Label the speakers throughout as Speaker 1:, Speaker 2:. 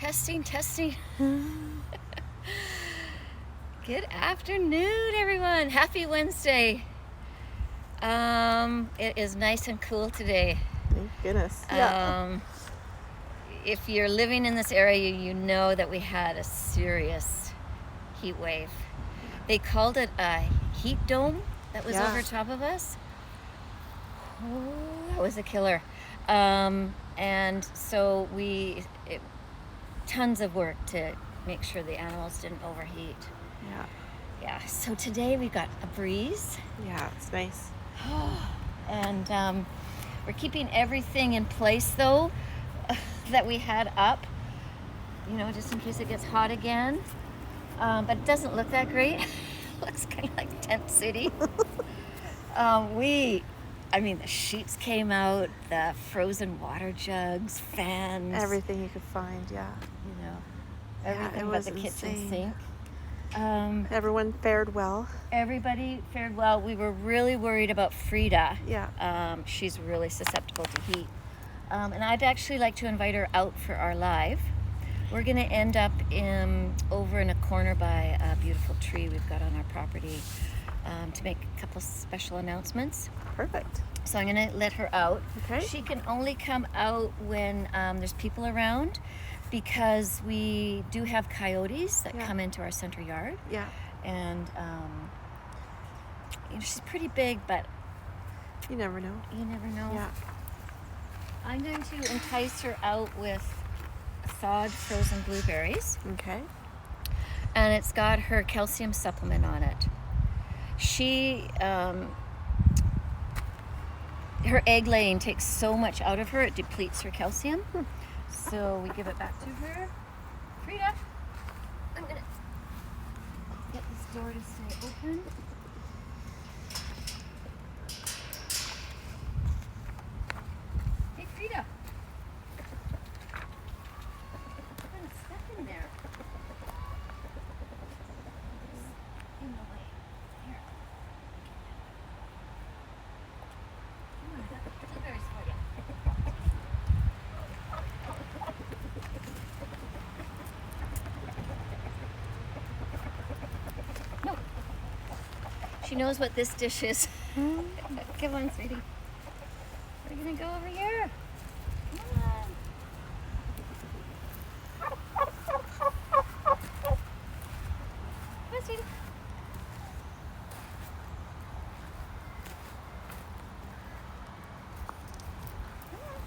Speaker 1: Testing. Good afternoon, everyone. Happy Wednesday. It is nice and cool today.
Speaker 2: Thank goodness. Yeah.
Speaker 1: If you're living in this area, you know that we had a serious heat wave. They called it a heat dome that was over top of us. Oh, that was a killer. And so tons of work to make sure the animals didn't overheat. Yeah, so today we got a breeze.
Speaker 2: Yeah, it's nice.
Speaker 1: And we're keeping everything in place, though, that we had up, just in case it gets hot again. But it doesn't look that great. It looks kind of like Tent City. The sheets came out, the frozen water jugs, fans.
Speaker 2: Everything you could find,
Speaker 1: everything but the kitchen sink.
Speaker 2: Everyone fared well.
Speaker 1: Everybody fared well. We were really worried about Frida.
Speaker 2: Yeah.
Speaker 1: She's really susceptible to heat. And I'd actually like to invite her out for our live. We're going to end up over in a corner by a beautiful tree we've got on our property to make a couple special announcements.
Speaker 2: Perfect.
Speaker 1: So I'm going to let her out.
Speaker 2: Okay.
Speaker 1: She can only come out when there's people around, because we do have coyotes that come into our center yard.
Speaker 2: Yeah.
Speaker 1: And she's pretty big, but
Speaker 2: you never know. Yeah.
Speaker 1: I'm going to entice her out with thawed frozen blueberries.
Speaker 2: Okay.
Speaker 1: And it's got her calcium supplement on it. Her egg laying takes so much out of her, it depletes her calcium. So we give it back to her. Frida, I'm gonna get this door to stay open. Hey, Frida. There's kind of stuff in there. It's in the way. Here. Come on, I got blueberries for you. No. She knows what this dish is. Come on, sweetie. We're gonna go over here. Come on. Come on, sweetie. Come on.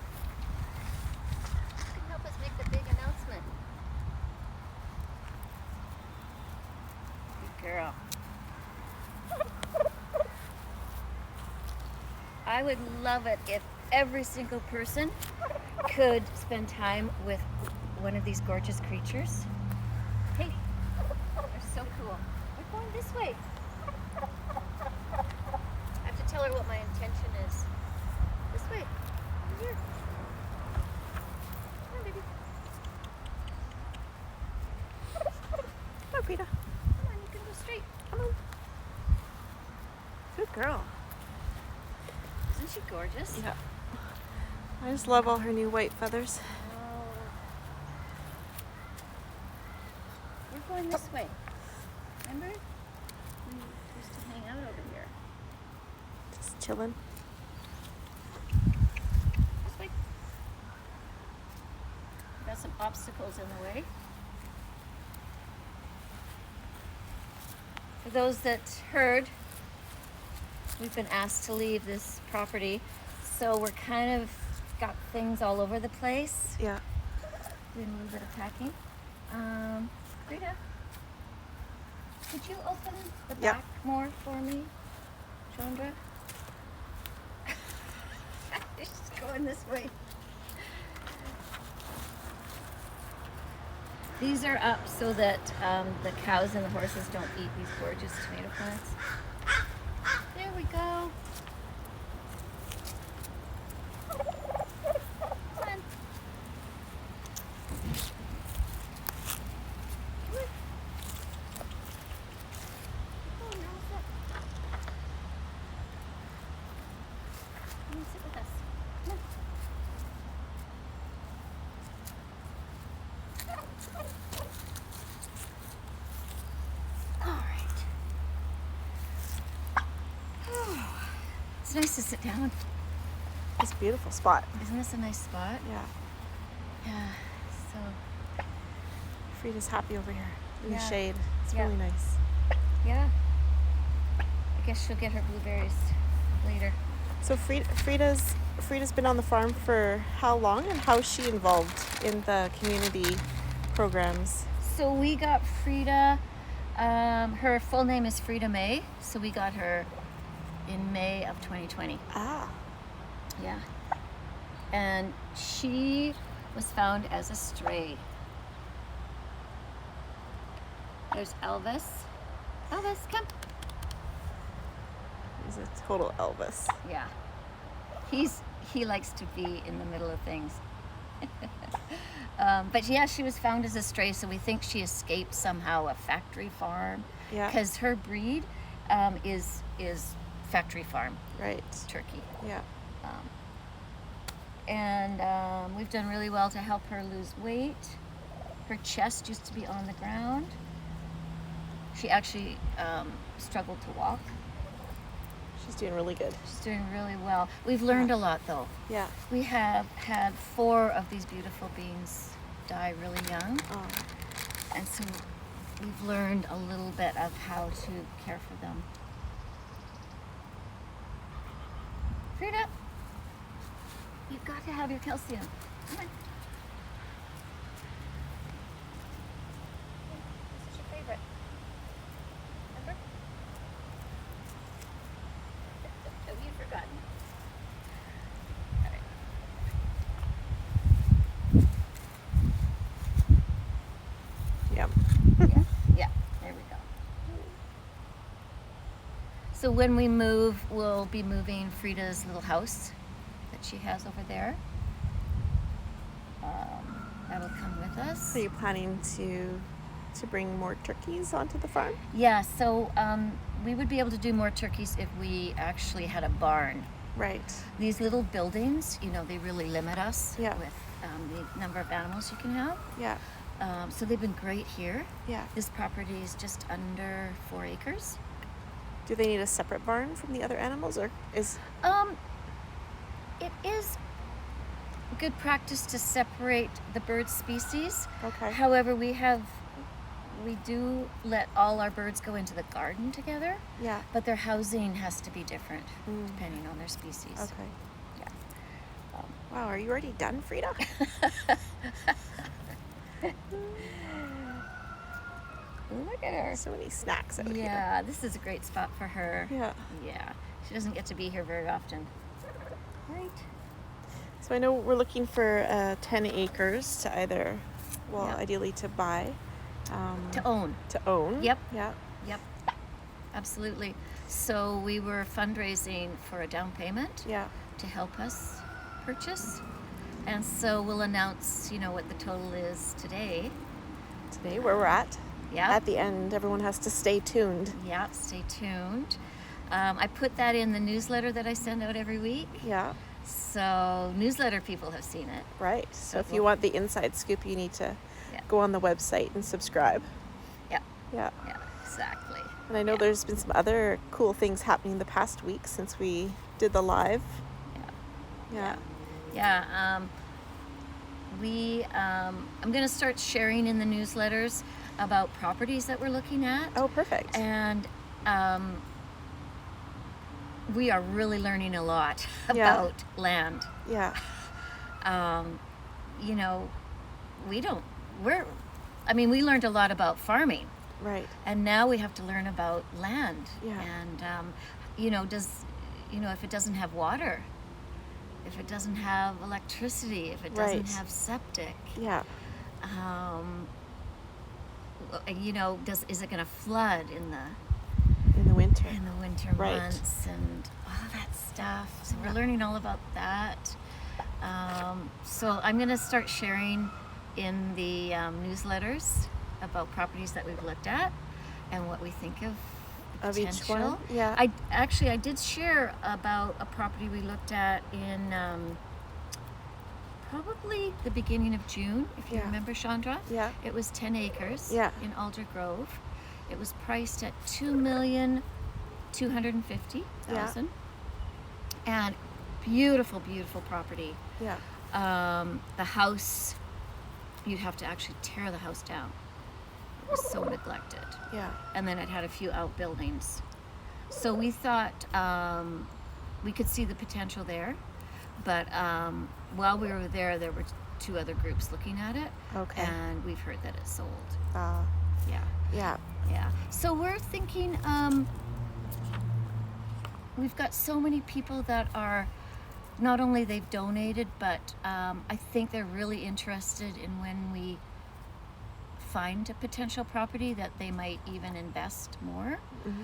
Speaker 1: You can help us make the big announcement. Good girl. I would love it if every single person could spend time with one of these gorgeous creatures. Hey, they're so cool. We're going this way. I have to tell her what my intention is. This way. Over here. Come on, baby.
Speaker 2: Come on, Frida.
Speaker 1: Come on, you can go straight.
Speaker 2: Come on. Good girl.
Speaker 1: Isn't she gorgeous?
Speaker 2: Yeah. I just love all her new white feathers.
Speaker 1: Oh. We're going this way. Remember? We used to hang out over here.
Speaker 2: Just chilling.
Speaker 1: This way. Got some obstacles in the way. For those that heard, we've been asked to leave this property, so we're kind of got things all over the place.
Speaker 2: Yeah.
Speaker 1: Doing a little bit of packing. Frida, could you open the back more for me, Chandra? She's going this way. These are up so that the cows and the horses don't eat these gorgeous tomato plants. There we go. Come on. Oh, now what's up? Come sit with us. Come on. All right. It's nice to sit down.
Speaker 2: It's a beautiful spot.
Speaker 1: Isn't this a nice spot?
Speaker 2: Yeah.
Speaker 1: Yeah. So,
Speaker 2: Frida's happy over here in the
Speaker 1: Yeah.
Speaker 2: shade. It's
Speaker 1: Yeah.
Speaker 2: really nice.
Speaker 1: yeah. I guess she'll get her blueberries later.
Speaker 2: So Frida's been on the farm for how long, and how is she involved in the community programs?
Speaker 1: So we got Frida, her full name is Frida May, so we got her in May of 2020.
Speaker 2: Ah,
Speaker 1: Yeah. And she was found as a stray. There's Elvis. Elvis, come.
Speaker 2: he's a total Elvis.
Speaker 1: Yeah. He likes to be in the middle of things. But yeah, she was found as a stray, so we think she escaped somehow a factory farm.
Speaker 2: Yeah.
Speaker 1: Because her breed is factory farm
Speaker 2: Right.
Speaker 1: turkey.
Speaker 2: Yeah.
Speaker 1: And we've done really well to help her lose weight. Her chest used to be on the ground. She actually struggled to walk.
Speaker 2: She's doing really good.
Speaker 1: She's doing really well. We've learned a lot, though.
Speaker 2: Yeah.
Speaker 1: We have had 4 of these beautiful beings die really young,
Speaker 2: Oh,
Speaker 1: and so we've learned a little bit of how to care for them. Frida, you've got to have your calcium. Come on. This is your favorite. Remember? Have you forgotten? All right.
Speaker 2: yeah.
Speaker 1: Yeah, there we go. So when we move, we'll be moving Frida's little house that she has over there. That'll come with us.
Speaker 2: Are you planning to bring more turkeys onto the farm?
Speaker 1: Yeah, so we would be able to do more turkeys if we actually had a barn.
Speaker 2: Right.
Speaker 1: These little buildings, they really limit us
Speaker 2: Yeah.
Speaker 1: with the number of animals you can have.
Speaker 2: Yeah.
Speaker 1: So they've been great here.
Speaker 2: Yeah.
Speaker 1: This property is just under 4 acres.
Speaker 2: Do they need a separate barn from the other animals, or is?
Speaker 1: It is good practice to separate the bird species.
Speaker 2: Okay.
Speaker 1: However, we do let all our birds go into the garden together,
Speaker 2: Yeah.
Speaker 1: but their housing has to be different depending on their species.
Speaker 2: Okay.
Speaker 1: Yeah.
Speaker 2: Wow. Are you already done, Frida?
Speaker 1: Look at her.
Speaker 2: So many snacks out here.
Speaker 1: Yeah, this is a great spot for her.
Speaker 2: Yeah.
Speaker 1: Yeah. She doesn't get to be here very often. Right.
Speaker 2: So I know we're looking for 10 acres to either,
Speaker 1: Yeah.
Speaker 2: ideally to buy.
Speaker 1: To own.
Speaker 2: To own.
Speaker 1: Yep.
Speaker 2: Yeah.
Speaker 1: Yep. Absolutely. So we were fundraising for a down payment
Speaker 2: Yeah.
Speaker 1: to help us purchase. And so we'll announce, what the total is today.
Speaker 2: Today, where we're at.
Speaker 1: Yeah.
Speaker 2: At the end, everyone has to stay tuned.
Speaker 1: Yeah, stay tuned. I put that in the newsletter that I send out every week.
Speaker 2: Yeah.
Speaker 1: So newsletter people have seen it.
Speaker 2: Right. So if you
Speaker 1: Well-
Speaker 2: want the inside scoop, you need to
Speaker 1: Yeah.
Speaker 2: go on the website and subscribe.
Speaker 1: Yeah,
Speaker 2: Yeah.
Speaker 1: yeah, exactly.
Speaker 2: And I know
Speaker 1: Yeah.
Speaker 2: there's been some other cool things happening the past week since we did the live.
Speaker 1: Yeah.
Speaker 2: Yeah.
Speaker 1: Yeah, I'm going to start sharing in the newsletters about properties that we're looking at.
Speaker 2: Oh, perfect.
Speaker 1: And we are really learning a lot
Speaker 2: Yeah.
Speaker 1: about land.
Speaker 2: Yeah.
Speaker 1: We learned a lot about farming,
Speaker 2: Right.
Speaker 1: and now we have to learn about land.
Speaker 2: Yeah.
Speaker 1: And, if it doesn't have water, if it doesn't have electricity, if it doesn't
Speaker 2: Right.
Speaker 1: have septic,
Speaker 2: Yeah.
Speaker 1: is it going to flood in the
Speaker 2: winter. Right.
Speaker 1: months and all that stuff? So we're learning all about that. So I'm going to start sharing in the newsletters about properties that we've looked at and what we think of the
Speaker 2: Of each
Speaker 1: potential.
Speaker 2: one? Yeah.
Speaker 1: I did share about a property we looked at in probably the beginning of June, if you
Speaker 2: Yeah.
Speaker 1: remember, Chandra.
Speaker 2: Yeah.
Speaker 1: It was 10 acres
Speaker 2: Yeah.
Speaker 1: in Alder Grove. It was priced at $2,250,000. And beautiful, beautiful property.
Speaker 2: Yeah.
Speaker 1: The house, you'd have to actually tear the house down. It was so neglected.
Speaker 2: Yeah.
Speaker 1: And then it had a few outbuildings. So we thought we could see the potential there. But while we were there were 2 other groups looking at it.
Speaker 2: Okay.
Speaker 1: And we've heard that it's sold.
Speaker 2: Yeah.
Speaker 1: Yeah. So we're thinking, we've got so many people that are, not only they've donated, but I think they're really interested in when we find a potential property that they might even invest more.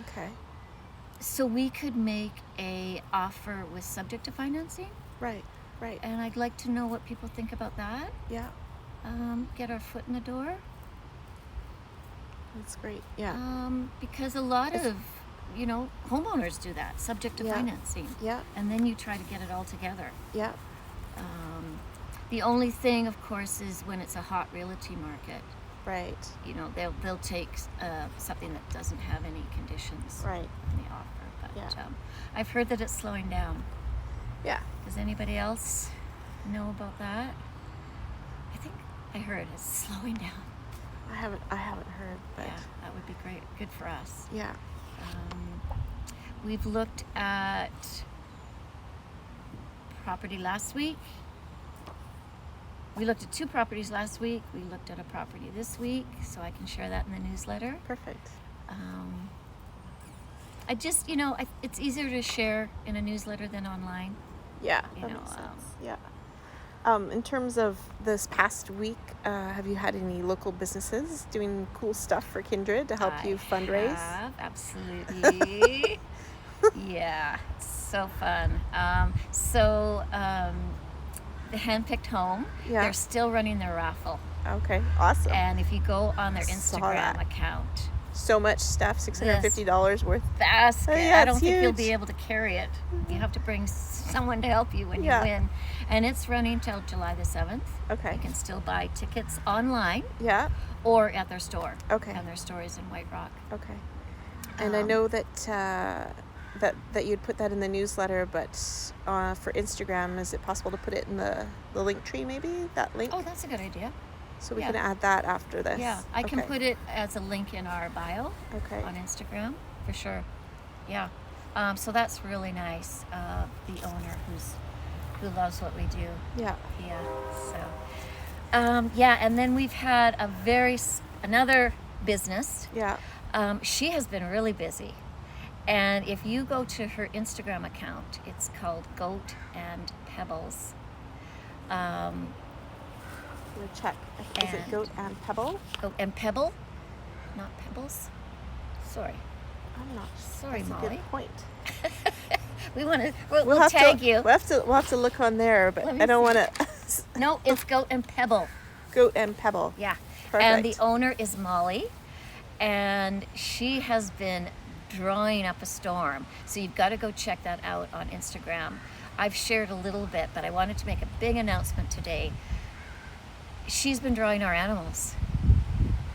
Speaker 2: Okay.
Speaker 1: So we could make a offer with subject to financing.
Speaker 2: Right.
Speaker 1: And I'd like to know what people think about that.
Speaker 2: Yeah.
Speaker 1: Get our foot in the door.
Speaker 2: That's great. Yeah.
Speaker 1: Because a lot of, homeowners do that, subject to financing.
Speaker 2: Yeah.
Speaker 1: And then you try to get it all together.
Speaker 2: Yeah.
Speaker 1: The only thing, of course, is when it's a hot realty market.
Speaker 2: Right.
Speaker 1: They'll take something that doesn't have any conditions
Speaker 2: Right.
Speaker 1: in the offer. But
Speaker 2: Yeah.
Speaker 1: I've heard that it's slowing down.
Speaker 2: Yeah.
Speaker 1: Does anybody else know about that? I think I heard it's slowing down.
Speaker 2: I haven't heard, but
Speaker 1: Yeah, that would be great. Good for us.
Speaker 2: yeah.
Speaker 1: We've looked at property last week. We looked at 2 properties last week. We looked at a property this week, so I can share that in the newsletter.
Speaker 2: Perfect.
Speaker 1: I just, it's easier to share in a newsletter than online.
Speaker 2: Yeah. That makes sense. Yeah. In terms of this past week, have you had any local businesses doing cool stuff for Kindred to help you fundraise?
Speaker 1: Absolutely. Yeah, it's so fun. The Handpicked Home, they're still running their raffle.
Speaker 2: Okay, awesome.
Speaker 1: And if you go on their
Speaker 2: Saw
Speaker 1: Instagram
Speaker 2: that.
Speaker 1: account,
Speaker 2: So much stuff, $650 worth.
Speaker 1: basket.
Speaker 2: Yeah,
Speaker 1: I don't
Speaker 2: it's
Speaker 1: think you'll
Speaker 2: huge.
Speaker 1: be able to carry it. You have to bring someone to help you when
Speaker 2: Yeah.
Speaker 1: you win. And it's running till July the 7th.
Speaker 2: Okay.
Speaker 1: You can still buy tickets online
Speaker 2: Yeah.
Speaker 1: or at their store.
Speaker 2: Okay.
Speaker 1: And their store is in White Rock.
Speaker 2: Okay. And I know that that you'd put that in the newsletter, but for Instagram, is it possible to put it in the link tree, maybe? That link?
Speaker 1: Oh, that's a good idea.
Speaker 2: So we
Speaker 1: yeah.
Speaker 2: can add that after this.
Speaker 1: Yeah, I can
Speaker 2: Okay.
Speaker 1: put it as a link in our bio
Speaker 2: Okay.
Speaker 1: on Instagram for sure. Yeah, so that's really nice. The owner who loves what we do.
Speaker 2: Yeah.
Speaker 1: Yeah. So, and then we've had another business.
Speaker 2: Yeah.
Speaker 1: She has been really busy, and if you go to her Instagram account, it's called Goat and Pebbles.
Speaker 2: We'll check. Is it
Speaker 1: And-
Speaker 2: Goat and Pebble?
Speaker 1: Goat and Pebble, not Pebbles. Sorry.
Speaker 2: I'm not.
Speaker 1: Sorry,
Speaker 2: That's a
Speaker 1: Molly.
Speaker 2: good point.
Speaker 1: We want to. We'll
Speaker 2: have
Speaker 1: tag
Speaker 2: to,
Speaker 1: you.
Speaker 2: We'll have to look on there, but
Speaker 1: Let me
Speaker 2: I don't
Speaker 1: see.
Speaker 2: want to.
Speaker 1: No, it's Goat and Pebble.
Speaker 2: Goat and Pebble.
Speaker 1: Yeah.
Speaker 2: Perfect.
Speaker 1: And the owner is Molly, and she has been drawing up a storm. So you've got to go check that out on Instagram. I've shared a little bit, but I wanted to make a big announcement today. She's been drawing our animals,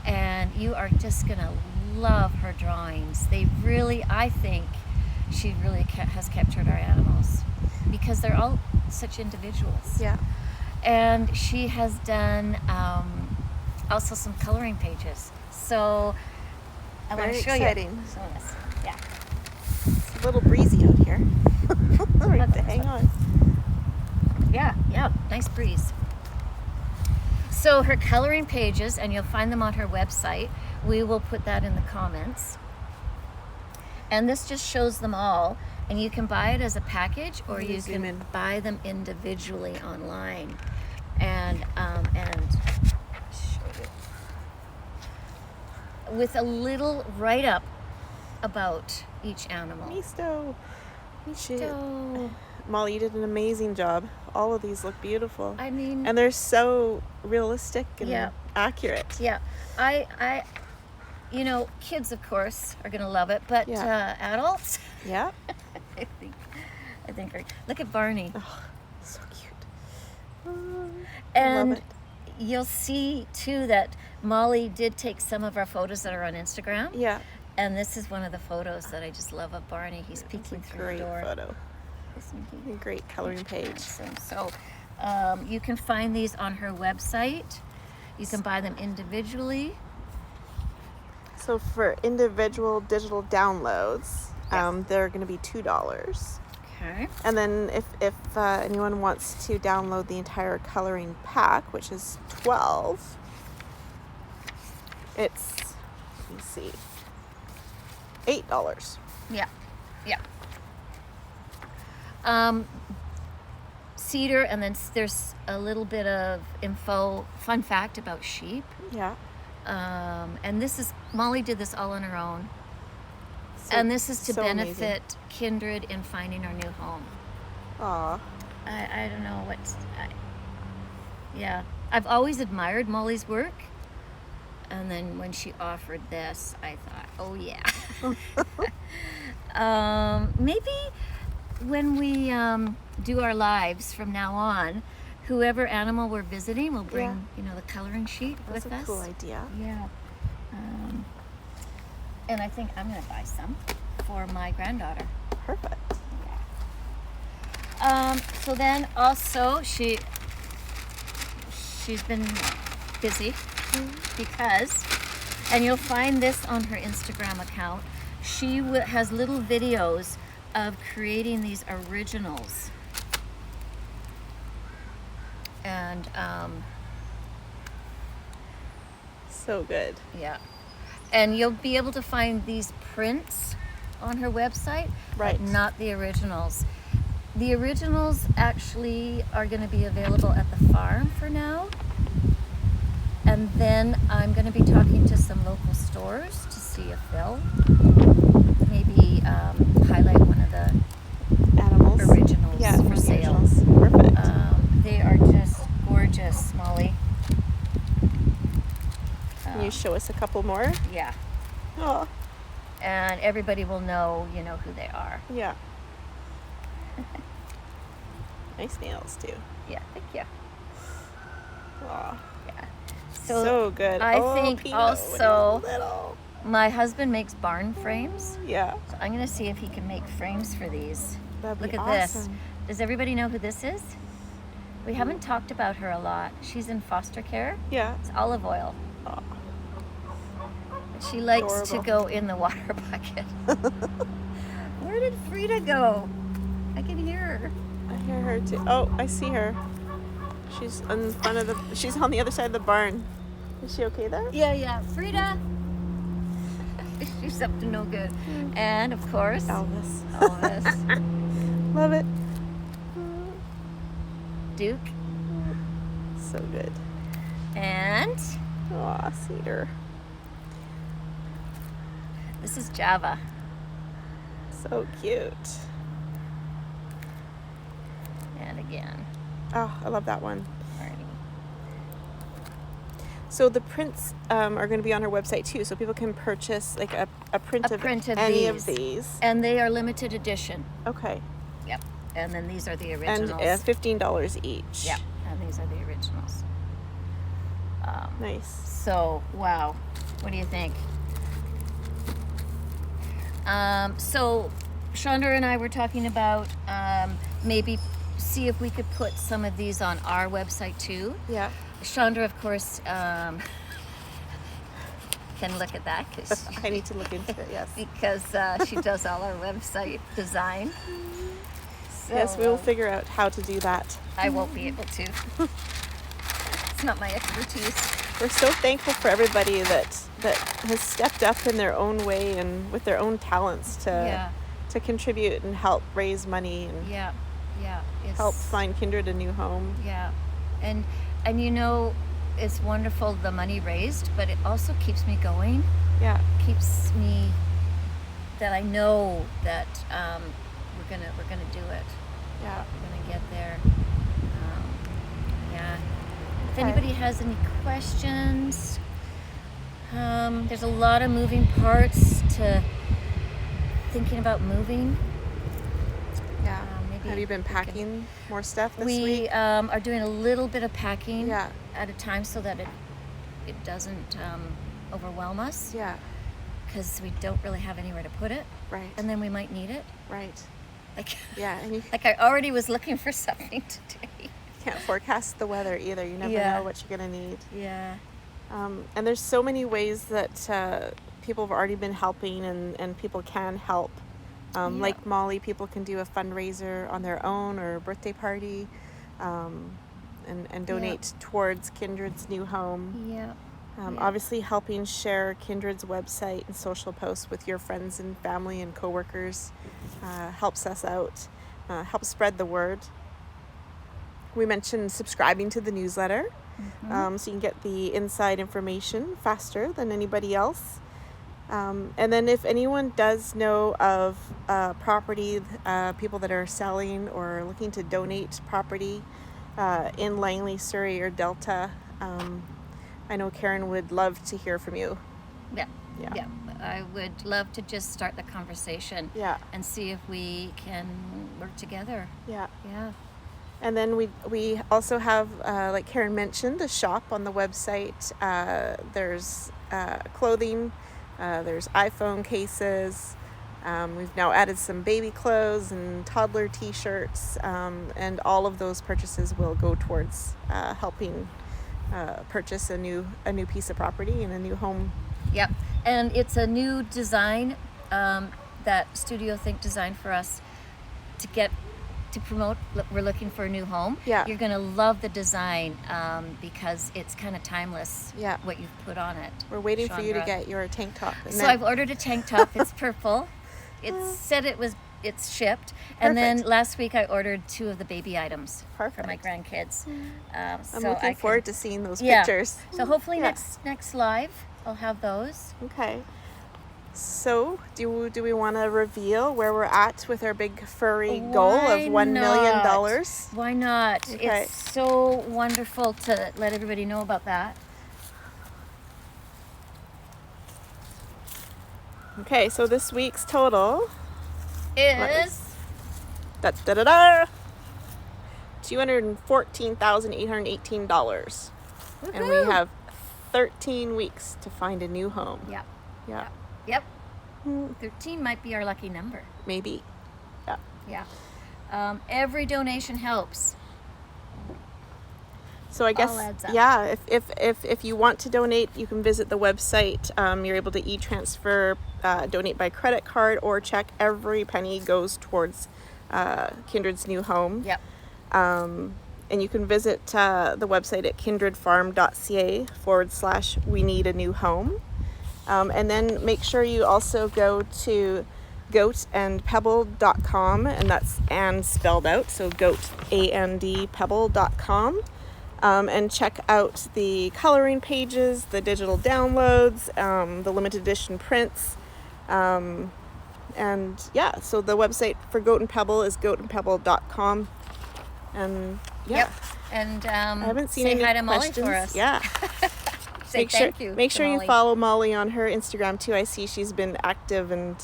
Speaker 1: and you are just going to love her drawings. I think she really has captured our animals because they're all such individuals.
Speaker 2: Yeah.
Speaker 1: And she has done also some coloring pages. So I want to
Speaker 2: Very
Speaker 1: show
Speaker 2: exciting.
Speaker 1: you some of this. Yeah.
Speaker 2: It's a little breezy out here. We have to hang on.
Speaker 1: Yeah, nice breeze. So her coloring pages, and you'll find them on her website. We will put that in the comments. And this just shows them all. And you can buy it as a package, or you
Speaker 2: zoom
Speaker 1: can
Speaker 2: in.
Speaker 1: buy them individually online. And show you. With a little write-up about each animal.
Speaker 2: Misto.
Speaker 1: So,
Speaker 2: Molly, you did an amazing job. All of these look beautiful.
Speaker 1: I mean,
Speaker 2: And they're so realistic and
Speaker 1: Yeah.
Speaker 2: accurate.
Speaker 1: yeah, I kids of course are gonna love it, but
Speaker 2: Yeah.
Speaker 1: adults,
Speaker 2: Yeah.
Speaker 1: I think, look at Barney.
Speaker 2: Oh, so cute.
Speaker 1: And
Speaker 2: love it.
Speaker 1: you'll see too that Molly did take some of our photos that are on Instagram.
Speaker 2: Yeah.
Speaker 1: And this is one of the photos that I just love of Barney. He's
Speaker 2: It's
Speaker 1: peeking
Speaker 2: a
Speaker 1: through
Speaker 2: great
Speaker 1: the door.
Speaker 2: photo.
Speaker 1: Isn't he?
Speaker 2: A great coloring page.
Speaker 1: Handsome? So you can find these on her website. You can buy them individually.
Speaker 2: So for individual digital downloads, they're going to be $2.
Speaker 1: Okay.
Speaker 2: And then if anyone wants to download the entire coloring pack, which is 12, it's, let me see, $8.
Speaker 1: Yeah. Yeah. Cedar, and then there's a little bit of fun fact about sheep.
Speaker 2: Yeah.
Speaker 1: And this is, Molly did this all on her own. And this is to benefit Kindred in finding our new home.
Speaker 2: Aw.
Speaker 1: I don't know what. Yeah. I've always admired Molly's work. And then when she offered this, I thought, oh yeah. Maybe when we do our lives from now on, whoever animal we're visiting will bring, the coloring sheet with us.
Speaker 2: That's a cool idea.
Speaker 1: Yeah. And I think I'm going to buy some for my granddaughter.
Speaker 2: Perfect.
Speaker 1: So then also she's been busy because, and you'll find this on her Instagram account, she has little videos of creating these originals. And
Speaker 2: So good.
Speaker 1: yeah. And you'll be able to find these prints on her website,
Speaker 2: Right.
Speaker 1: but not the originals. The originals actually are going to be available at the farm for now. And then I'm going to be talking to some local stores to see if they'll maybe highlight one of the
Speaker 2: Animals.
Speaker 1: originals for sale.
Speaker 2: Originals. Perfect.
Speaker 1: They are just gorgeous, Molly.
Speaker 2: Can you show us a couple more?
Speaker 1: Yeah.
Speaker 2: Oh,
Speaker 1: And everybody will know, who they are.
Speaker 2: yeah. Nice nails too.
Speaker 1: Yeah, thank you.
Speaker 2: Aw.
Speaker 1: Yeah.
Speaker 2: So good.
Speaker 1: I
Speaker 2: Oh,
Speaker 1: think
Speaker 2: Pinot, when he was
Speaker 1: also
Speaker 2: little.
Speaker 1: my husband makes barn frames.
Speaker 2: Yeah.
Speaker 1: So I'm going to see if he can make frames for these.
Speaker 2: That'd be
Speaker 1: Look at this.
Speaker 2: awesome.
Speaker 1: Does everybody know who this is? We haven't talked about her a lot. She's in foster care.
Speaker 2: Yeah.
Speaker 1: It's Olive Oil.
Speaker 2: Aw.
Speaker 1: She likes to
Speaker 2: Adorable.
Speaker 1: go in the water bucket. Where did Frida go? I can hear her.
Speaker 2: I hear her too. Oh, I see her. She's in front of she's on the other side of the barn. Is she okay there?
Speaker 1: Yeah. Frida. She's up to no good. And of course,
Speaker 2: Elvis.
Speaker 1: Elvis.
Speaker 2: Love it.
Speaker 1: Duke.
Speaker 2: So good.
Speaker 1: And
Speaker 2: Aw, Cedar.
Speaker 1: this is Java.
Speaker 2: So cute.
Speaker 1: And again,
Speaker 2: Oh, I love that one.
Speaker 1: Barney.
Speaker 2: So the prints are going to be on her website too, so people can purchase like a print of any of these.
Speaker 1: And they are limited edition.
Speaker 2: Okay.
Speaker 1: Yep. And then these are the
Speaker 2: And
Speaker 1: originals.
Speaker 2: $15 each.
Speaker 1: Yep. And these are the originals.
Speaker 2: Nice.
Speaker 1: So, wow. What do you think? So, Chandra and I were talking about maybe see if we could put some of these on our website too.
Speaker 2: Yeah.
Speaker 1: Chandra, of course, can look at that
Speaker 2: I need to look into it, yes.
Speaker 1: because she does all our website design. So,
Speaker 2: Yes, we will figure out how to do that.
Speaker 1: I won't be able to. It's not my expertise.
Speaker 2: We're so thankful for everybody that has stepped up in their own way and with their own talents to contribute and help raise money and
Speaker 1: Yeah.
Speaker 2: help find Kindred a new home.
Speaker 1: Yeah, and it's wonderful the money raised, but it also keeps me going.
Speaker 2: Yeah.
Speaker 1: Keeps me that I know that we're gonna do it.
Speaker 2: Yeah.
Speaker 1: We're gonna get there. Yeah. If
Speaker 2: Okay.
Speaker 1: anybody has any questions, there's a lot of moving parts to thinking about moving.
Speaker 2: Yeah.
Speaker 1: Maybe
Speaker 2: Have you been packing more stuff this
Speaker 1: we
Speaker 2: week?
Speaker 1: are doing a little bit of packing
Speaker 2: Yeah.
Speaker 1: at a time so that it doesn't overwhelm us.
Speaker 2: Yeah.
Speaker 1: Because we don't really have anywhere to put it.
Speaker 2: Right.
Speaker 1: And then we might need it.
Speaker 2: Right.
Speaker 1: Like,
Speaker 2: Yeah, and you
Speaker 1: like I already was looking for something today.
Speaker 2: can't forecast the weather either. You never
Speaker 1: Yeah.
Speaker 2: know what you're going to need.
Speaker 1: Yeah.
Speaker 2: And there's so many ways that people have already been helping and people can help.
Speaker 1: Yeah.
Speaker 2: Like Molly, people can do a fundraiser on their own or a birthday party and donate towards Kindred's new home.
Speaker 1: Yeah.
Speaker 2: Obviously, helping share Kindred's website and social posts with your friends and family and coworkers helps us out, helps spread the word. We mentioned subscribing to the newsletter, so you can get the inside information faster than anybody else. And then if anyone does know of property, people that are selling or looking to donate property in Langley, Surrey, or Delta, I know Karen would love to hear from you.
Speaker 1: Yeah.
Speaker 2: Yeah.
Speaker 1: Yeah. I would love to just start the conversation.
Speaker 2: Yeah.
Speaker 1: And see if we can work together.
Speaker 2: Yeah.
Speaker 1: Yeah.
Speaker 2: And then we also have, like Karen mentioned, a shop on the website. There's clothing, there's iPhone cases. We've now added some baby clothes and toddler t-shirts, and all of those purchases will go towards helping purchase a new piece of property and a new home.
Speaker 1: Yep. And it's a new design that Studio Think designed for us to promote. We're looking for a new home.
Speaker 2: Yeah.
Speaker 1: You're going to love the design because it's kind of timeless.
Speaker 2: Yeah.
Speaker 1: What you've put on it.
Speaker 2: We're waiting for you to
Speaker 1: genre.
Speaker 2: get your tank top. And
Speaker 1: So
Speaker 2: then-
Speaker 1: I've ordered a tank top. It's purple. It said it's shipped. And then
Speaker 2: Perfect.
Speaker 1: last week I ordered 2 of the baby items for my
Speaker 2: Perfect.
Speaker 1: grandkids.
Speaker 2: I'm
Speaker 1: so
Speaker 2: looking
Speaker 1: I
Speaker 2: forward
Speaker 1: can,
Speaker 2: to seeing those
Speaker 1: yeah.
Speaker 2: pictures.
Speaker 1: So hopefully
Speaker 2: Yeah.
Speaker 1: next live I'll have those.
Speaker 2: Okay. So, do we want to reveal where we're at with our big furry goal of $1 million?
Speaker 1: Why not?
Speaker 2: Okay.
Speaker 1: It's so wonderful to let everybody know about that.
Speaker 2: Okay, so this week's total
Speaker 1: Is
Speaker 2: $214,818. And we have 13 weeks to find a new home.
Speaker 1: Yep.
Speaker 2: Yeah.
Speaker 1: Yep. 13 might be our lucky number.
Speaker 2: Maybe. Yeah.
Speaker 1: Yeah. Every donation helps.
Speaker 2: So I guess,
Speaker 1: All adds up.
Speaker 2: yeah, if you want to donate, you can visit the website. You're able to e-transfer, donate by credit card or check. Every penny goes towards Kindred's new home.
Speaker 1: Yep.
Speaker 2: And you can visit the website at kindredfarm.ca/we need a new home. And then make sure you also go to goatandpebble.com, and that's and spelled out, so goatandpebble.com. And check out the coloring pages, the digital downloads, the limited edition prints. And yeah, so the website for Goat and Pebble is goatandpebble.com. And yeah,
Speaker 1: Yep. And
Speaker 2: I haven't seen
Speaker 1: say
Speaker 2: any
Speaker 1: hi to Molly
Speaker 2: questions.
Speaker 1: for us.
Speaker 2: Yeah.
Speaker 1: Say thank you.
Speaker 2: Make
Speaker 1: to
Speaker 2: sure you
Speaker 1: Molly.
Speaker 2: follow Molly on her Instagram too. I see she's been active and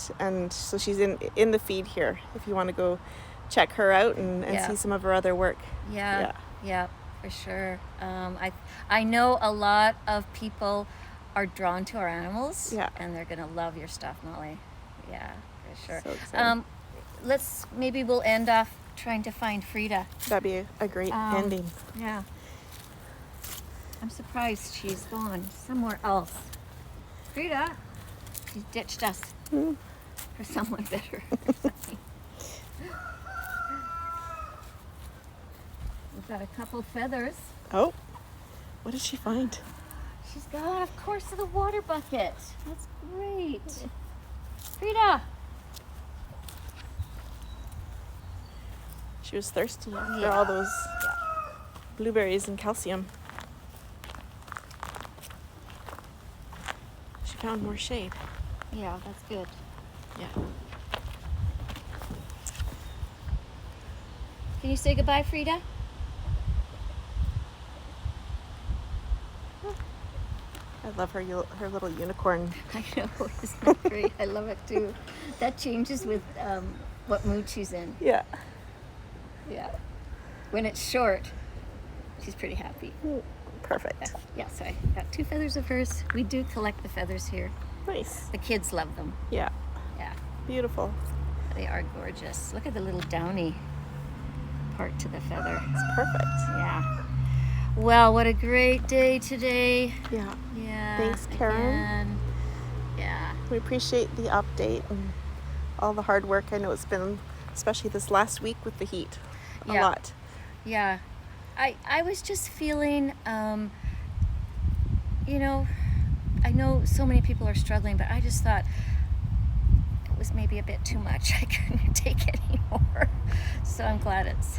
Speaker 2: so she's in the feed here if you want to go check her out and
Speaker 1: Yeah.
Speaker 2: see some of her other work.
Speaker 1: Yeah. For sure. I know a lot of people are drawn to our animals.
Speaker 2: Yeah.
Speaker 1: And they're gonna love your stuff, Molly. Yeah, for sure.
Speaker 2: So exciting.
Speaker 1: We'll end off trying to find Frida.
Speaker 2: That'd be a great ending.
Speaker 1: Yeah. I'm surprised she's gone somewhere else. Frida, she's ditched us for someone better. We've got a couple feathers.
Speaker 2: Oh, what did she find?
Speaker 1: She's got, of course, the water bucket. That's great. Frida.
Speaker 2: She was thirsty after
Speaker 1: Yeah.
Speaker 2: all those blueberries and calcium. She found more shade.
Speaker 1: Yeah, that's good.
Speaker 2: Yeah.
Speaker 1: Can you say goodbye, Frida?
Speaker 2: I love her little unicorn.
Speaker 1: I know, isn't that great? I love it too. That changes with what mood she's in.
Speaker 2: Yeah.
Speaker 1: Yeah. When it's short, she's pretty happy.
Speaker 2: Perfect.
Speaker 1: Yeah, so I got 2 feathers of hers. We do collect the feathers here.
Speaker 2: Nice.
Speaker 1: The kids love them.
Speaker 2: Yeah.
Speaker 1: Yeah,
Speaker 2: Beautiful.
Speaker 1: they are gorgeous. Look at the little downy part to the feather.
Speaker 2: It's perfect.
Speaker 1: Yeah. Well, what a great day today.
Speaker 2: Yeah.
Speaker 1: Yeah.
Speaker 2: Thanks, Karen.
Speaker 1: Again. Yeah.
Speaker 2: We appreciate the update and all the hard work. I know it's been, especially this last week with the heat, a
Speaker 1: Yeah.
Speaker 2: lot.
Speaker 1: Yeah. I was just feeling, you know, I know so many people are struggling, but I just thought it was maybe a bit too much. I couldn't take it anymore. So I'm glad it's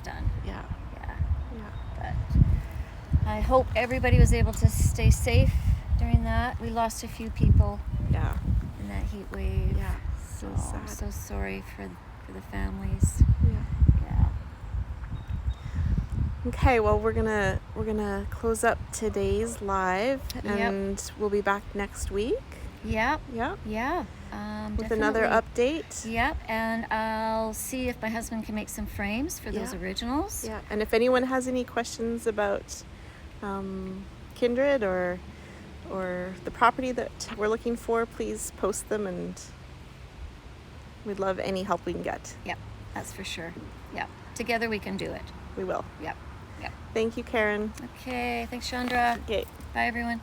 Speaker 1: done.
Speaker 2: Yeah.
Speaker 1: Yeah.
Speaker 2: Yeah.
Speaker 1: But I hope everybody was able to stay safe during that. We lost a few people
Speaker 2: Yeah.
Speaker 1: in that heat wave.
Speaker 2: Yeah. So
Speaker 1: I'm
Speaker 2: sad.
Speaker 1: so sorry for the families.
Speaker 2: Yeah.
Speaker 1: Yeah.
Speaker 2: Okay, well we're gonna close up today's live, and we'll be back next week.
Speaker 1: Yep.
Speaker 2: Yeah.
Speaker 1: Yeah.
Speaker 2: With another
Speaker 1: definitely.
Speaker 2: update.
Speaker 1: Yep, and I'll see if my husband can make some frames for those
Speaker 2: Yeah.
Speaker 1: originals.
Speaker 2: Yeah. And if anyone has any questions about Kindred or the property that we're looking for, please post them, and we'd love any help we can get.
Speaker 1: Yep, that's for sure. Yep. Together we can do it.
Speaker 2: We will.
Speaker 1: Yep. Yep.
Speaker 2: Thank you, Karen.
Speaker 1: Okay, thanks, Chandra.
Speaker 2: Okay.
Speaker 1: Bye, everyone.